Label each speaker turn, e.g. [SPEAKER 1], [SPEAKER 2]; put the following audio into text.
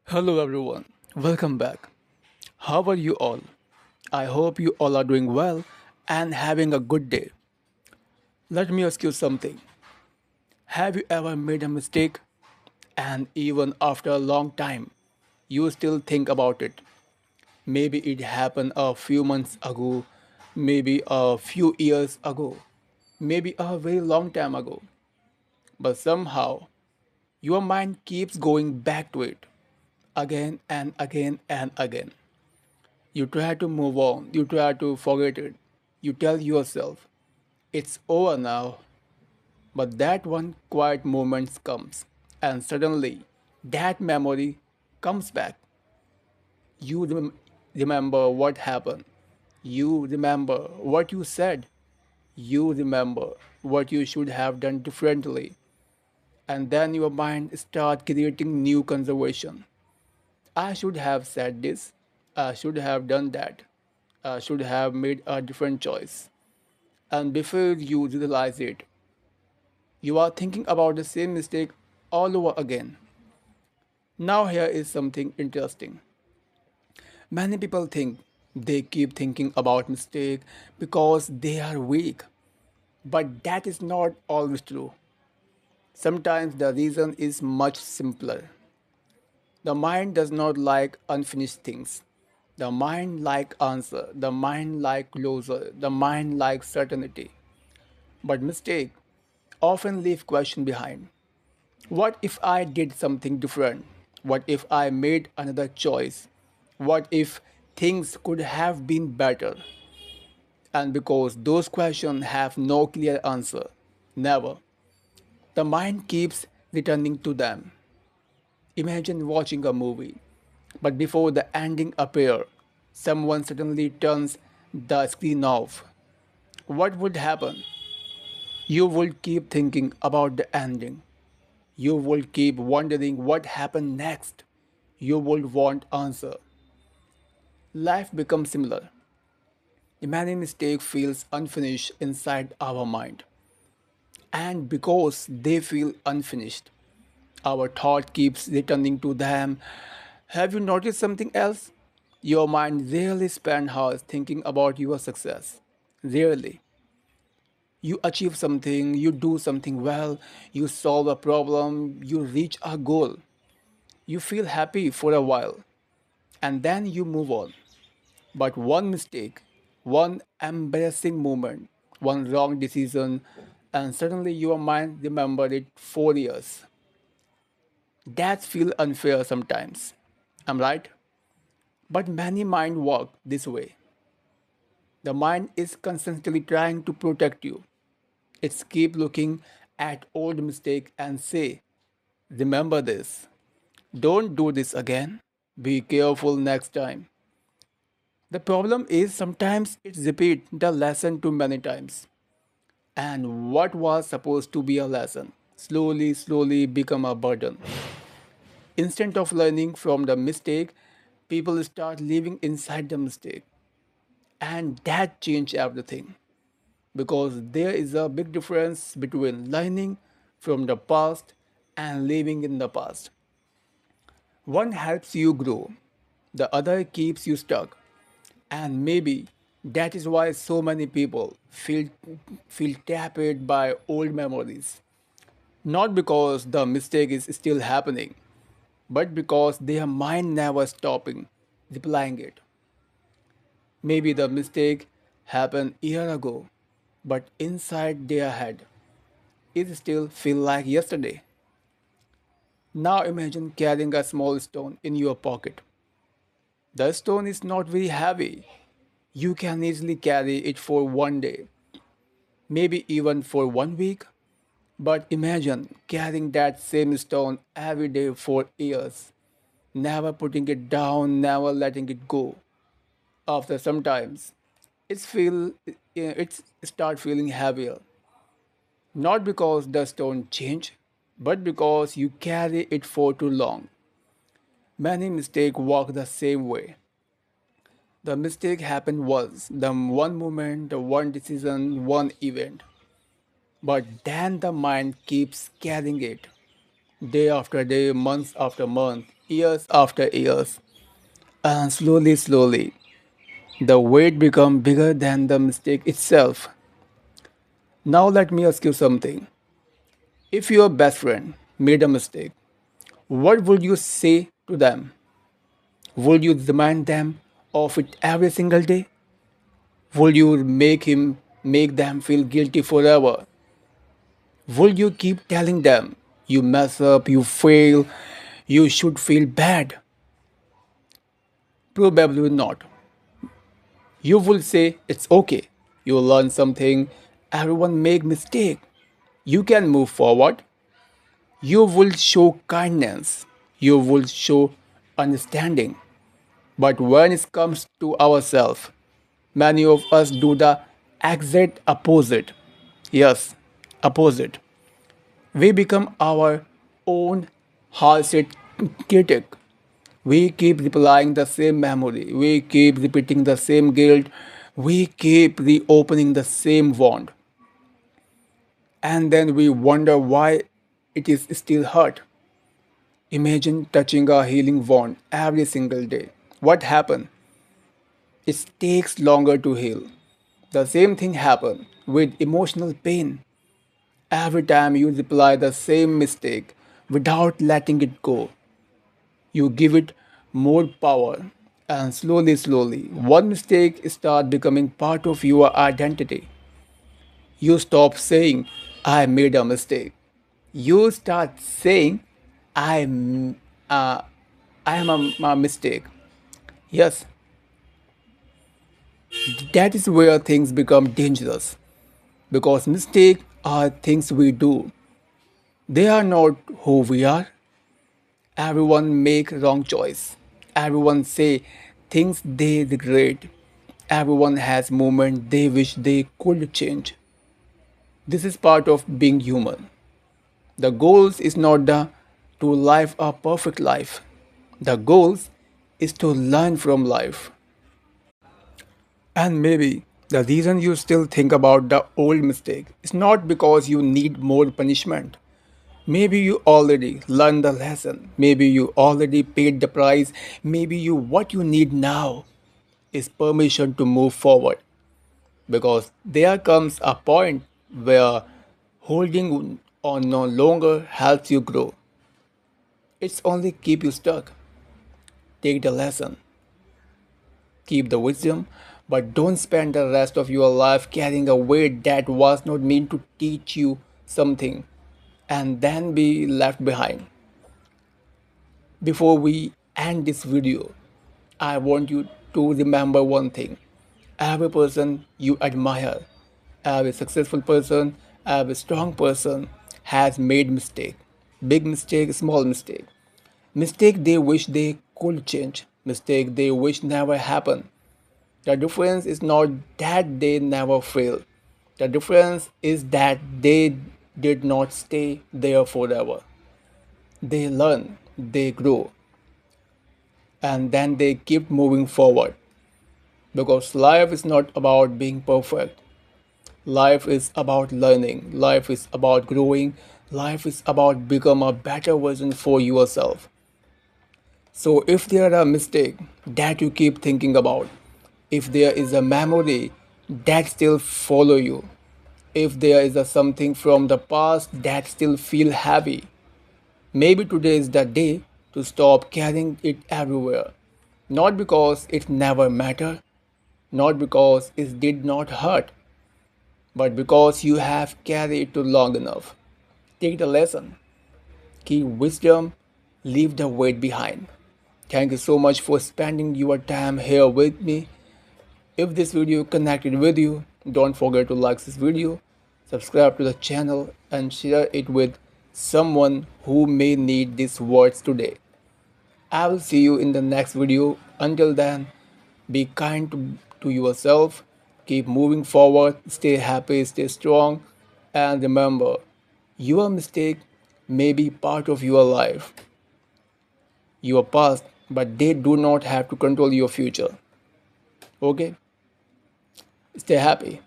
[SPEAKER 1] Hello everyone, welcome back. How are you all? I hope you all are doing well and having a good day. Let me ask you something. Have you ever made a mistake and even after a long time you still think about it? Maybe it happened a few months ago, maybe a few years ago, maybe a very long time ago. But somehow your mind keeps going back to it again and again and again. You try to move on, you try to forget it. You tell yourself, it's over now. But that one quiet moment comes, and suddenly that memory comes back. You remember what happened. You remember what you said. You remember what you should have done differently. And then your mind starts creating new conservation. I should have said this. I should have done that. I should have made a different choice. And before you realize it, you are thinking about the same mistake all over again. Now, here is something interesting. Many people think they keep thinking about mistake because they are weak, but that is not always true. Sometimes the reason is much simpler. The mind does not like unfinished things. The mind like answer, the mind like closure, the mind like certainty. But mistake often leave question behind. What if I did something different? What if I made another choice? What if things could have been better? And because those questions have no clear answer, never, the mind keeps returning to them. Imagine watching a movie, but before the ending appears, someone suddenly turns the screen off. What would happen? You would keep thinking about the ending. You will keep wondering what happened next. You will want answer. Life becomes similar. Many mistake feels unfinished inside our mind. And because they feel unfinished, our thought keeps returning to them. Have you noticed something else? Your mind rarely spends hours thinking about your success. Rarely. You achieve something, you do something well, you solve a problem, you reach a goal. You feel happy for a while and then you move on. But one mistake, one embarrassing moment, one wrong decision, and suddenly your mind remembered it 4 years. That feels unfair sometimes. I'm right? But many mind work this way. The mind is constantly trying to protect you. It's keep looking at old mistake and say, remember this. Don't do this again. Be careful next time. The problem is sometimes it repeats the lesson too many times. And what was supposed to be a lesson slowly become a burden. Instead of learning from the mistake, people start living inside the mistake. And that changed everything. Because there is a big difference between learning from the past and living in the past. One helps you grow, the other keeps you stuck. And maybe that is why so many people feel tapped by old memories. Not because the mistake is still happening, but because their mind never stopping replying it. Maybe the mistake happened year ago, but inside their head, it still feel like yesterday. Now imagine carrying a small stone in your pocket. The stone is not very heavy. You can easily carry it for one day, maybe even for 1 week. But imagine carrying that same stone every day for years, never putting it down, never letting it go. After some times, it's start feeling heavier, not because the stone changed, but because you carry it for too long. Many mistakes work the same way. The mistake happened once, the one moment, the one decision, one event. But then the mind keeps carrying it. day after day, months after month, years after years. And slowly, slowly, the weight becomes bigger than the mistake itself. Now let me ask you something. If your best friend made a mistake, what would you say to them? Would you remind them of it every single day? Would you make them feel guilty forever? Would you keep telling them you mess up, you fail, you should feel bad? Probably not. You will say it's okay. You learn something. Everyone make mistake. You can move forward. You will show kindness. You will show understanding. But when it comes to ourselves, many of us do the exact opposite. Yes, opposite. We become our own harsh critic. We keep replying the same memory. We keep repeating the same guilt. We keep reopening the same wound. And then we wonder why it is still hurt. Imagine touching a healing wound every single day. What happened? It takes longer to heal. The same thing happens with emotional pain. Every time you reply the same mistake without letting it go, you give it more power. And slowly, slowly, one mistake starts becoming part of your identity. You stop saying, I made a mistake. You start saying, I'm, uh, I am a mistake. Yes, that is where things become dangerous because mistakes are things we do. They are not who we are. Everyone make wrong choice. Everyone say things they regret. Everyone has moments they wish they could change. This is part of being human. The goals is not the to live a perfect life. The goals is to learn from life. And maybe the reason you still think about the old mistake is not because you need more punishment. Maybe you already learned the lesson. Maybe you already paid the price. Maybe you what you need now is permission to move forward. Because there comes a point where holding on no longer helps you grow. It's only keep you stuck. Take the lesson, keep the wisdom, but don't spend the rest of your life carrying a weight that was not meant to teach you something and then be left behind. Before we end this video, I want you to remember one thing. Every person you admire, every successful person, every strong person has made mistake. Big mistake, small mistake. Mistake they wish they could change. Mistake they wish never happened. The difference is not that they never failed. The difference is that they did not stay there forever. They learn, they grow, and then they keep moving forward. Because life is not about being perfect. Life is about learning. Life is about growing. Life is about become a better version for yourself. So if there are a mistake that you keep thinking about, if there is a memory that still follow you, if there is a something from the past that still feel heavy, maybe today is the day to stop carrying it everywhere. Not because it never mattered, not because it did not hurt, but because you have carried it too long enough. Take the lesson, keep wisdom, leave the weight behind. Thank you so much for spending your time here with me. If this video connected with you, don't forget to like this video, subscribe to the channel and share it with someone who may need these words today. I will see you in the next video. Until then, be kind to yourself, keep moving forward, stay happy, stay strong, and remember, your mistake may be part of your life, your past, but they do not have to control your future. Okay? Stay happy.